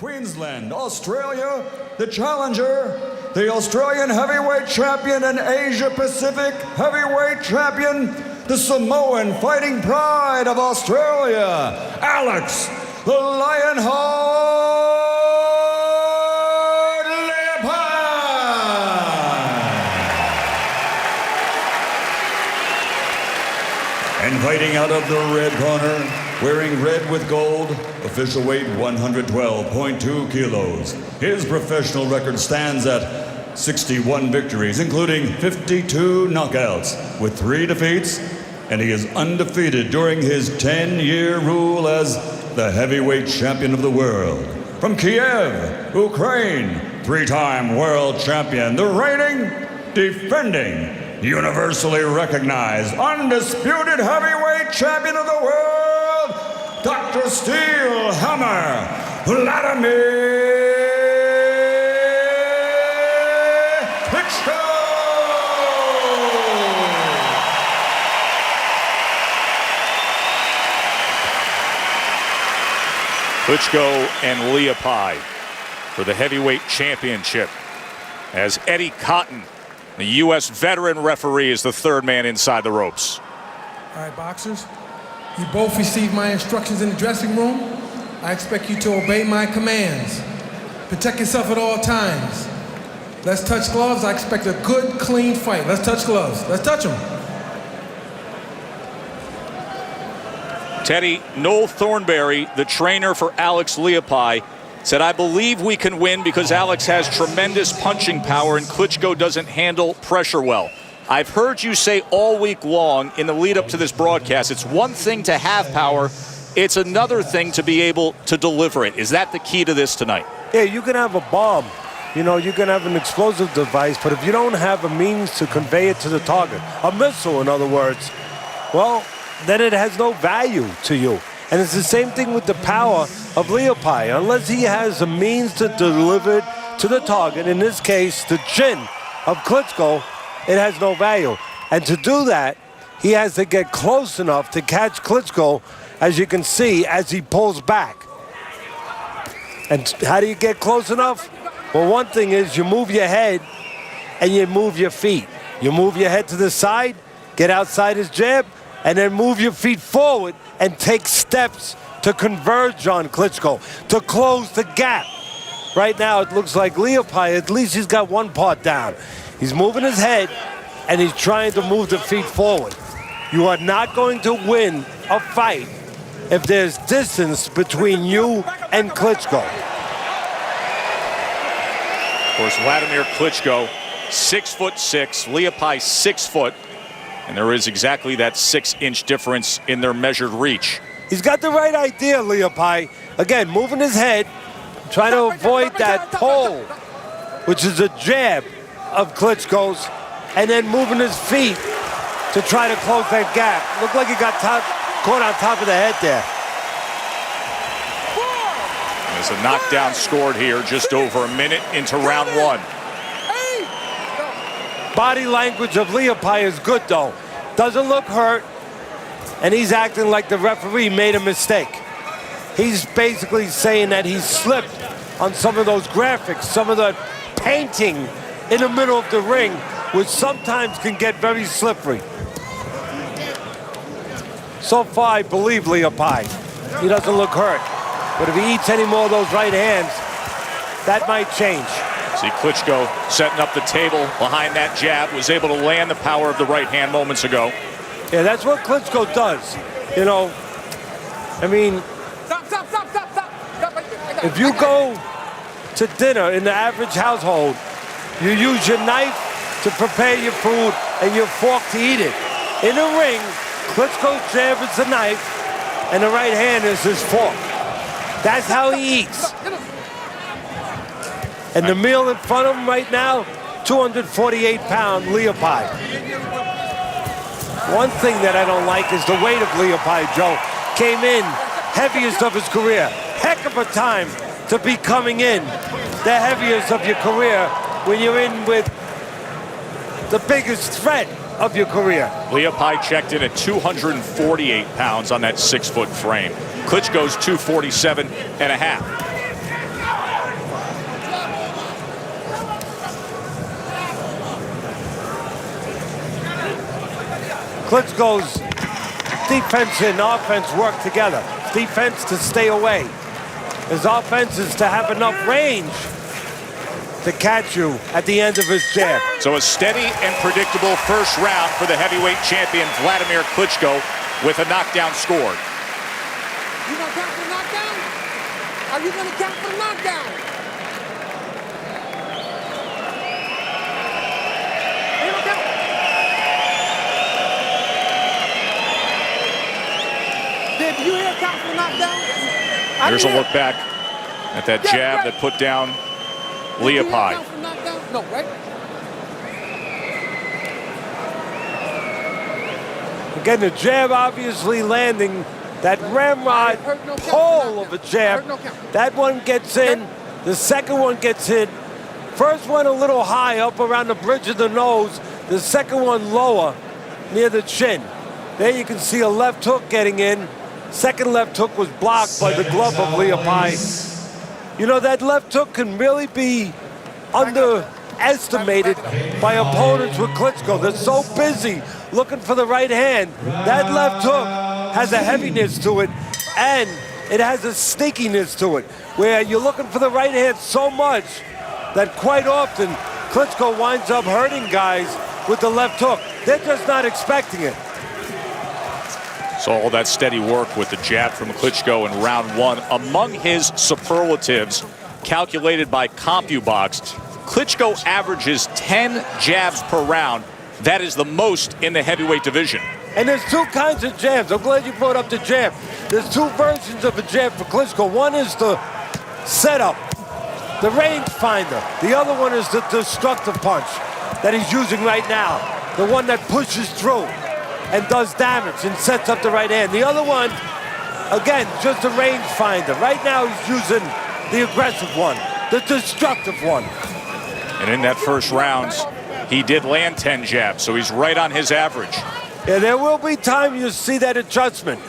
Queensland, Australia, the challenger, the Australian heavyweight champion and Asia Pacific heavyweight champion, the Samoan fighting pride of Australia, Alex the Lionheart leapai. And fighting out of the red corner, wearing red with gold, official weight 112.2 kilos. His professional record stands at 61 victories, including 52 knockouts, with 3 defeats, and he is undefeated during his 10-year rule as the heavyweight champion of the world. From Kiev, Ukraine, 3-time world champion, the reigning, defending, universally recognized, undisputed heavyweight champion of the world, Dr. Steel Hammer, Wladimir Klitschko! Klitschko and leapai for the heavyweight championship, as Eddie Cotton, the U.S. veteran referee, is the third man inside the ropes. All right, boxers, you both received my instructions in the dressing room. I expect you to obey my commands. Protect yourself at all times. Let's touch gloves. I expect a good, clean fight. Let's touch gloves. Let's touch them. Teddy, Noel Thornberry, the trainer for Alex leapai, said, "I believe we can win because Alex has tremendous punching power and Klitschko doesn't handle pressure well." I've heard you say all week long in the lead up to this broadcast, it's one thing to have power, it's another thing to be able to deliver it. Is that the key to this tonight? Yeah, you can have a bomb. You know, you can have an explosive device, but if you don't have a means to convey it to the target, a missile, in other words, well, then it has no value to you. And it's the same thing with the power of leapai. Unless he has a means to deliver it to the target, in this case, the chin of Klitschko, it has no value. And to do that, he has to get close enough to catch Klitschko, as you can see, as he pulls back. And how do you get close enough? Well, one thing is you move your head and you move your feet. You move your head to the side, get outside his jab, and then move your feet forward and take steps to converge on Klitschko, to close the gap. Right now, it looks like leapai, at least he's got one part down. He's moving his head, and he's trying to move the feet forward. You are not going to win a fight if there's distance between you and Klitschko. Of course, Wladimir Klitschko, 6'6", leapai 6 foot. And there is exactly that 6-inch difference in their measured reach. He's got the right idea, leapai. Again, moving his head, trying to avoid that pole, which is a jab of Klitschko's, and then moving his feet to try to close that gap. Looked like he got caught on top of the head there. There's a knockdown scored here just over a minute into round 1. Body language of leapai is good, though. Doesn't look hurt, and he's acting like the referee made a mistake. He's basically saying that he slipped on some of those graphics, some of the painting in the middle of the ring, which sometimes can get very slippery. So far, I believe leapai. He doesn't look hurt. But if he eats any more of those right hands, that might change. See Klitschko setting up the table behind that jab, was able to land the power of the right hand moments ago. Yeah, that's what Klitschko does. You know, I mean, if you go to dinner in the average household, you use your knife to prepare your food and your fork to eat it. In the ring, Klitschko's jab is the knife and the right hand is his fork. That's how he eats. And the meal in front of him right now, 248-pound leapai. One thing that I don't like is the weight of leapai, Joe. Came in heaviest of his career. Heck of a time to be coming in the heaviest of your career when you're in with the biggest threat of your career. leapai checked in at 248 pounds on that 6-foot frame. Klitschko's 247 and a half. Klitschko's defense and offense work together. Defense to stay away. His offense is to have enough range to catch you at the end of his jab. So a steady and predictable first round for the heavyweight champion Wladimir Klitschko with a knockdown scored. You gonna count for the knockdown? Are you gonna count for the knockdown? Here we go. Did you hear count for the knockdown? Here's a look back at that jab that put down leapai. No, right? Again, the jab obviously landing. That ramrod pull of a jab. That one gets in. The second one gets in. First one a little high up around the bridge of the nose. The second one lower near the chin. There you can see a left hook getting in. Second left hook was blocked by the glove of leapai. You know, that left hook can really be underestimated by opponents with Klitschko. They're so busy looking for the right hand. That left hook has a heaviness to it, and it has a sneakiness to it, where you're looking for the right hand so much that quite often Klitschko winds up hurting guys with the left hook. They're just not expecting it. So all that steady work with the jab from Klitschko in round one. Among his superlatives, calculated by CompuBox, Klitschko averages 10 jabs per round. That is the most in the heavyweight division. And there's two kinds of jabs. I'm glad you brought up the jab. There's two versions of a jab for Klitschko. One is the setup, the range finder. The other one is the destructive punch that he's using right now. The one that pushes through and does damage and sets up the right hand. The other one, again, just a range finder. Right now he's using the aggressive one, the destructive one. And in that first round, he did land 10 jabs, so he's right on his average. Yeah, there will be time you see that adjustment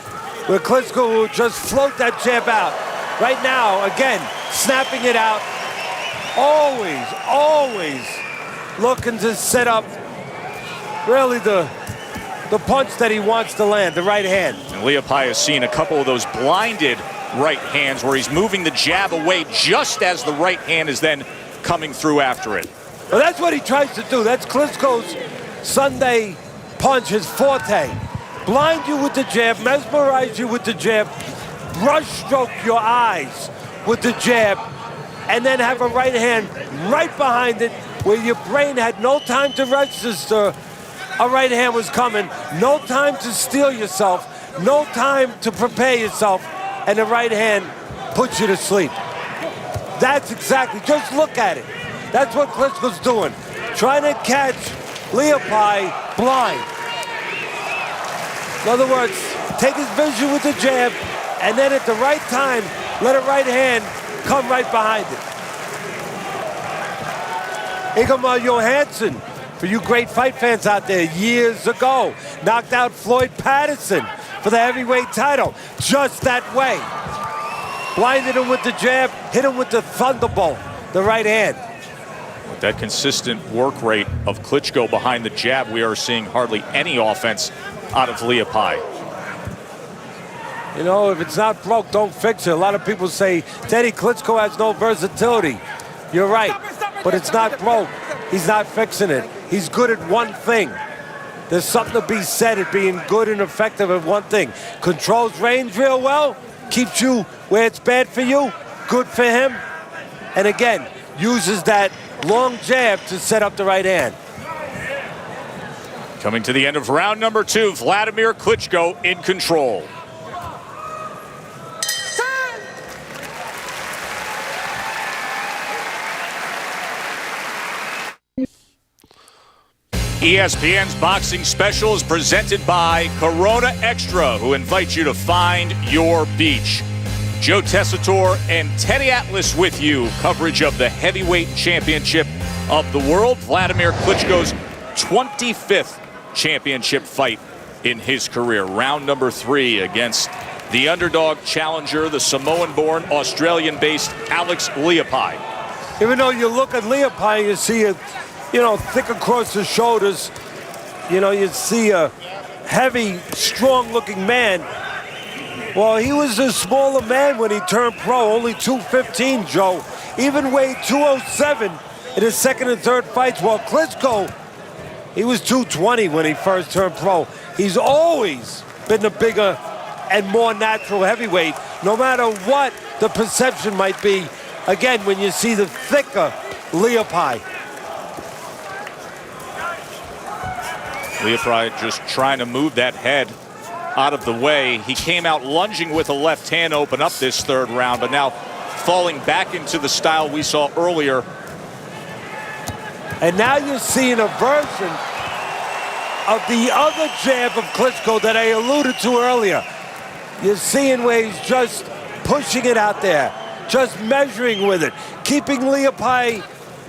where Klitschko will just float that jab out. Right now, again, snapping it out. Always looking to set up really the punch that he wants to land, the right hand. And leapai has seen a couple of those blinded right hands where he's moving the jab away just as the right hand is then coming through after it. Well, that's what he tries to do. That's Klitschko's Sunday punch, his forte. Blind you with the jab, mesmerize you with the jab, brush stroke your eyes with the jab, and then have a right hand right behind it where your brain had no time to register a right hand was coming, no time to steel yourself, no time to prepare yourself, and the right hand puts you to sleep. That's exactly, just look at it. That's what Klitschko's doing, trying to catch leapai blind. In other words, take his vision with the jab, and then at the right time, let a right hand come right behind it. Ingemar Johansson, for you great fight fans out there, years ago, knocked out Floyd Patterson for the heavyweight title, just that way. Blinded him with the jab, hit him with the thunderbolt, the right hand. With that consistent work rate of Klitschko behind the jab, we are seeing hardly any offense out of leapai. You know, if it's not broke, don't fix it. A lot of people say, Teddy, Klitschko has no versatility. You're right, but it's not broke. He's not fixing it. He's good at one thing. There's something to be said at being good and effective at one thing. Controls range real well, keeps you where it's bad for you, good for him. And again, uses that long jab to set up the right hand. Coming to the end of round number 2, Wladimir Klitschko in control. ESPN's boxing special is presented by Corona Extra, who invites you to find your beach. Joe Tessitore and Teddy Atlas with you. Coverage of the heavyweight championship of the world. Wladimir Klitschko's 25th championship fight in his career. Round number 3 against the underdog challenger, the Samoan-born, Australian-based Alex leapai. Even though you look at leapai, you see it, you know, thick across the shoulders. You know, you see a heavy, strong-looking man. Well, he was a smaller man when he turned pro, only 215, Joe. Even weighed 207 in his second and third fights. While Klitschko, he was 220 when he first turned pro. He's always been a bigger and more natural heavyweight, no matter what the perception might be. Again, when you see the thicker leapai. Leapai just trying to move that head out of the way. He came out lunging with a left hand to open up this third round, but now falling back into the style we saw earlier. And now you're seeing a version of the other jab of Klitschko that I alluded to earlier. You're seeing where he's just pushing it out there, just measuring with it, keeping leapai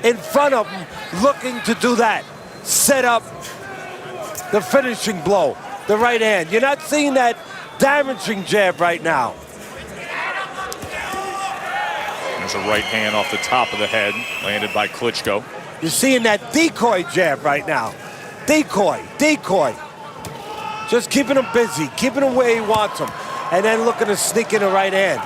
in front of him, looking to do that. Set up the finishing blow, the right hand. You're not seeing that damaging jab right now. There's a right hand off the top of the head, landed by Klitschko. You're seeing that decoy jab right now. Decoy, decoy. Just keeping him busy, keeping him where he wants him, and then looking to sneak in a right hand.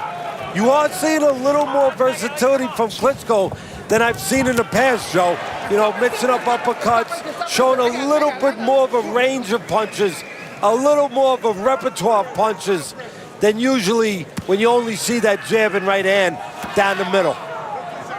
You are seeing a little more versatility from Klitschko than I've seen in the past, Joe. You know, mixing up uppercuts, showing a little bit more of a range of punches, a little more of a repertoire of punches than usually when you only see that jab and right hand down the middle.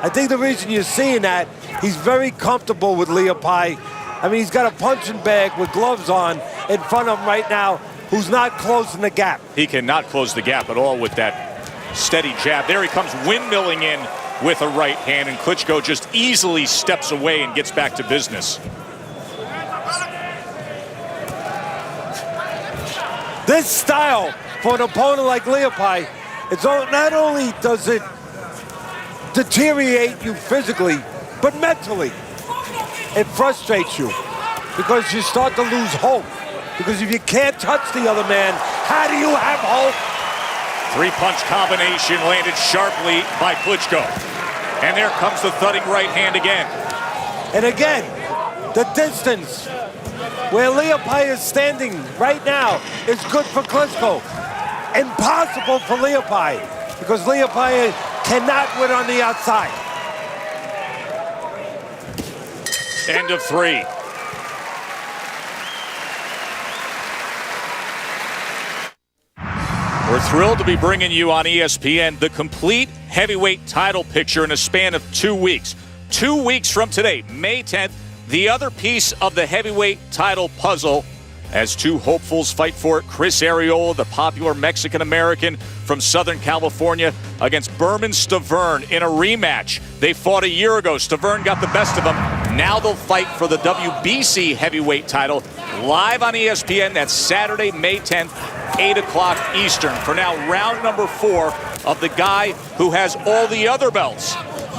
I think the reason you're seeing that, he's very comfortable with leapai. I mean, he's got a punching bag with gloves on in front of him right now, who's not closing the gap. He cannot close the gap at all with that steady jab. There he comes windmilling in with a right hand, and Klitschko just easily steps away and gets back to business. This style for an opponent like leapai, it's not only does it deteriorate you physically, but mentally. It frustrates you because you start to lose hope. Because if you can't touch the other man, how do you have hope? Three-punch combination landed sharply by Klitschko. And there comes the thudding right hand again. And again, the distance where leapai is standing right now is good for Klitschko. Impossible for leapai, because leapai cannot win on the outside. End of three. We're thrilled to be bringing you on ESPN the complete heavyweight title picture in a span of 2 weeks. 2 weeks from today, May 10th, the other piece of the heavyweight title puzzle as two hopefuls fight for it. Chris Arreola, the popular Mexican-American from Southern California, against Berman Stavern in a rematch. They fought a year ago. Stavern got the best of them. Now they'll fight for the WBC heavyweight title live on ESPN. That's Saturday, May 10th, 8 o'clock Eastern. For now, round number 4 of the guy who has all the other belts,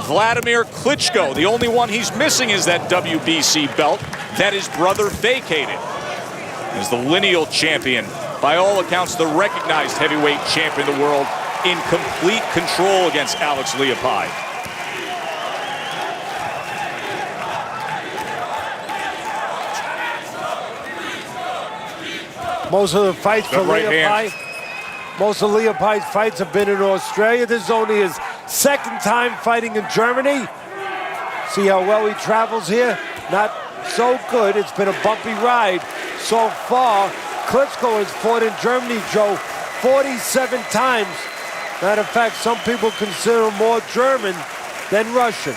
Wladimir Klitschko. The only one he's missing is that WBC belt that his brother vacated. Is the lineal champion, by all accounts the recognized heavyweight champion of the world, in complete control against Alex Leapai. Most of the fights for leapai, most of Leapai's fights have been in Australia. This is only his second time fighting in Germany. See how well he travels here? Not so good. It's been a bumpy ride so far. Klitschko has fought in Germany, Joe, 47 times. Matter of fact, some people consider him more German than Russian.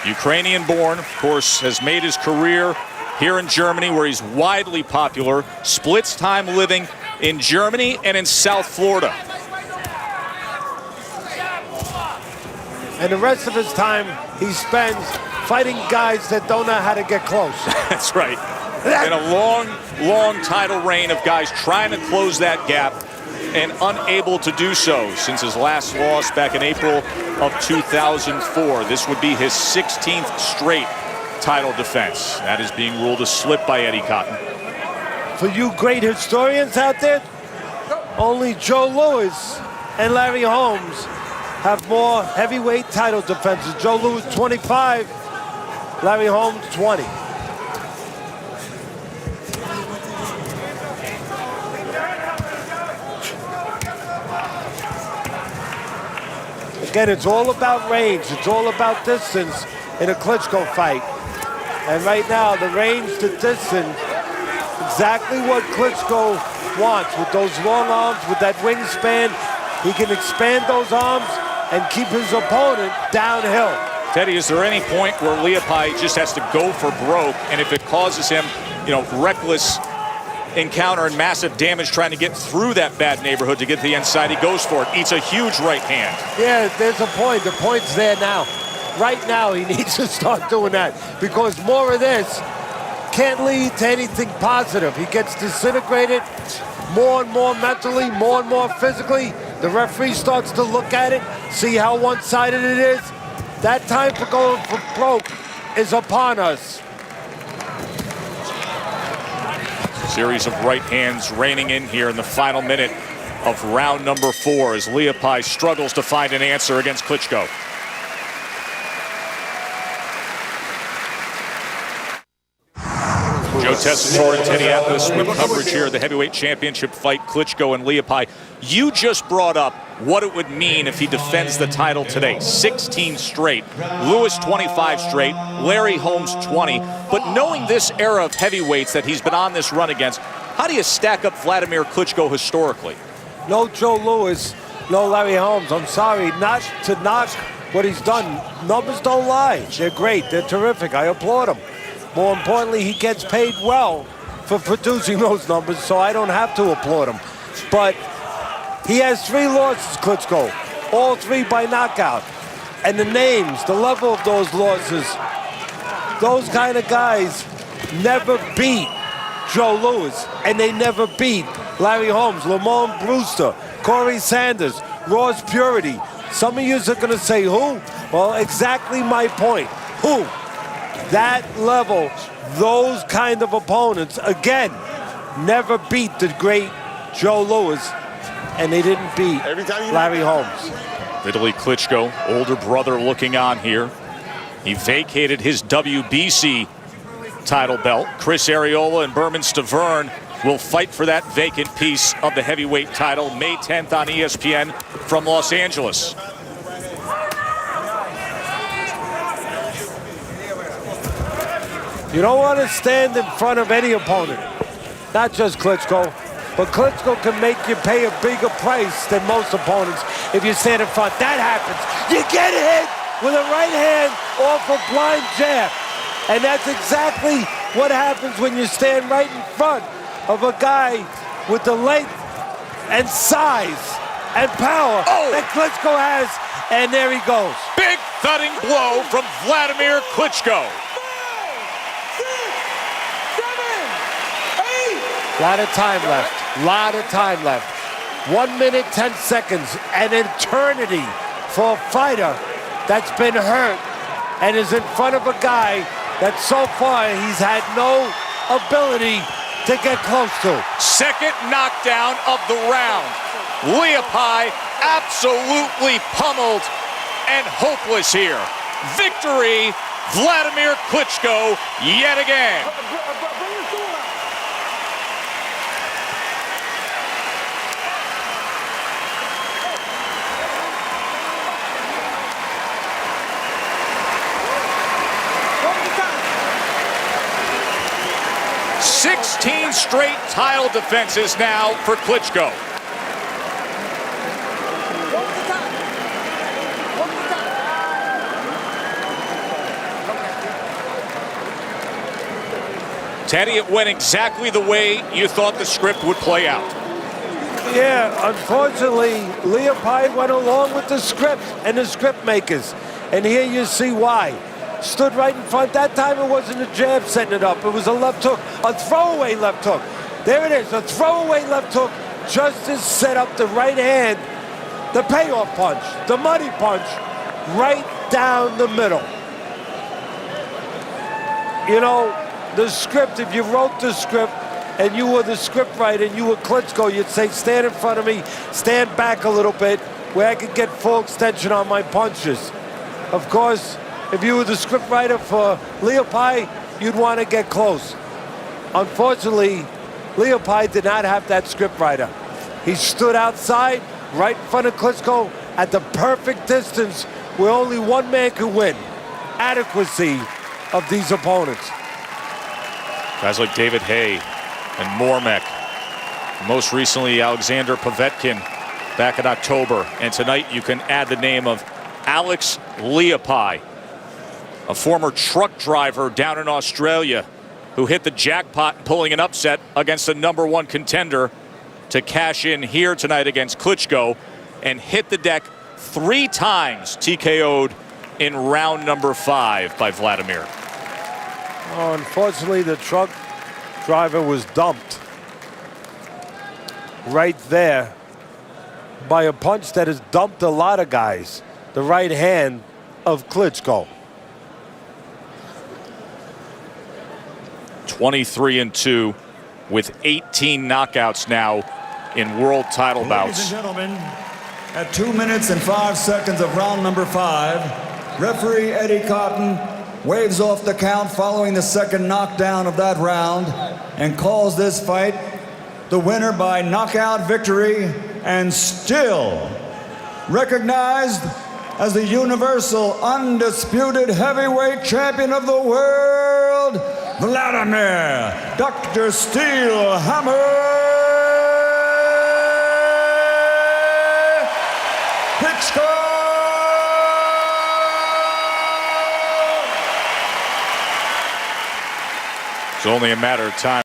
Ukrainian-born, of course, has made his career here in Germany, where he's widely popular. Splits time living in Germany and in South Florida. And the rest of his time he spends fighting guys that don't know how to get close. That's right. And a long, long title reign of guys trying to close that gap and unable to do so since his last loss back in April of 2004. This would be his 16th straight title defense. That is being ruled a slip by Eddie Cotton. For you great historians out there, only Joe Louis and Larry Holmes have more heavyweight title defenses. Joe Louis 25, Larry Holmes 20. Again, it's all about range. It's all about distance in a Klitschko fight. And right now, the range, the distance, exactly what Klitschko wants. With those long arms, with that wingspan, he can expand those arms and keep his opponent downhill. Teddy, is there any point where leapai just has to go for broke, and if it causes him, reckless encounter and massive damage trying to get through that bad neighborhood to get to the inside, he goes for it, eats a huge right hand? Yeah, there's a point. The point's there now. Right now, he needs to start doing that, because more of this can't lead to anything positive. He gets disintegrated more and more mentally, more and more physically. The referee starts to look at it, see how one-sided it is. That time for going for broke is upon us. Series of right hands raining in here in the final minute of round number 4 as leapai struggles to find an answer against Klitschko. Joe Tessitore and Teddy Atlas with coverage here of the heavyweight championship fight, Klitschko and leapai. You just brought up what it would mean if he defends the title today. 16 straight, Lewis 25 straight, Larry Holmes 20. But knowing this era of heavyweights that he's been on this run against, how do you stack up Wladimir Klitschko historically? No Joe Lewis, no Larry Holmes. I'm sorry, not to knock what he's done. Numbers don't lie. They're great. They're terrific. I applaud him. More importantly, he gets paid well for producing those numbers, so I don't have to applaud him. But he has 3 losses, Klitschko, all 3 by knockout. And the names, the level of those losses, those kind of guys never beat Joe Lewis, and they never beat Larry Holmes, Lamont Brewster, Corey Sanders, Ross Purity. Some of you are going to say, who? Well, exactly my point. Who? That level, those kind of opponents, again, never beat the great Joe Lewis, and they didn't beat Larry Holmes. Vitaly Klitschko, older brother looking on here. He vacated his WBC title belt. Chris Arreola and Berman Stavern will fight for that vacant piece of the heavyweight title May 10th on ESPN from Los Angeles. You don't want to stand in front of any opponent, not just Klitschko, but Klitschko can make you pay a bigger price than most opponents if you stand in front. That happens. You get hit with a right hand off a blind jab. And that's exactly what happens when you stand right in front of a guy with the length and size and power that Klitschko has. And there he goes. Big thudding blow from Wladimir Klitschko. Lot of time left. 1 minute, 10 seconds, an eternity for a fighter that's been hurt and is in front of a guy that so far he's had no ability to get close to. Second knockdown of the round. Leapai absolutely pummeled and hopeless here. Victory, Wladimir Klitschko yet again. 16 straight title defenses now for Klitschko. Teddy, it went exactly the way you thought the script would play out. Yeah, unfortunately, leapai went along with the script and the script makers. And here you see why. Stood right in front. That time it wasn't a jab setting it up. It was a left hook, a throwaway left hook. There it is, a throwaway left hook just to set up the right hand, the payoff punch, the money punch, right down the middle. You know, the script, if you wrote the script and you were the script writer and you were Klitschko, you'd say, stand in front of me, stand back a little bit where I could get full extension on my punches. Of course, if you were the script writer for leapai, you'd want to get close. Unfortunately, leapai did not have that script writer. He stood outside, right in front of Klitschko, at the perfect distance where only one man can win. Adequacy of these opponents. Guys like David Hay and Mormek. Most recently, Alexander Povetkin back in October. And tonight you can add the name of Alex Leapai, a former truck driver down in Australia who hit the jackpot pulling an upset against the #1 contender to cash in here tonight against Klitschko and hit the deck 3 times, TKO'd in round number 5 by Wladimir. Oh, unfortunately, the truck driver was dumped right there by a punch that has dumped a lot of guys. The right hand of Klitschko. 23-2 with 18 knockouts now in world title bouts. Ladies and gentlemen, at 2 minutes and 5 seconds of round number 5, referee Eddie Cotton waves off the count following the second knockdown of that round and calls this fight the winner by knockout victory and still recognized as the universal undisputed heavyweight champion of the world, Wladimir Dr. Steelhammer Klitschko! It's only a matter of time.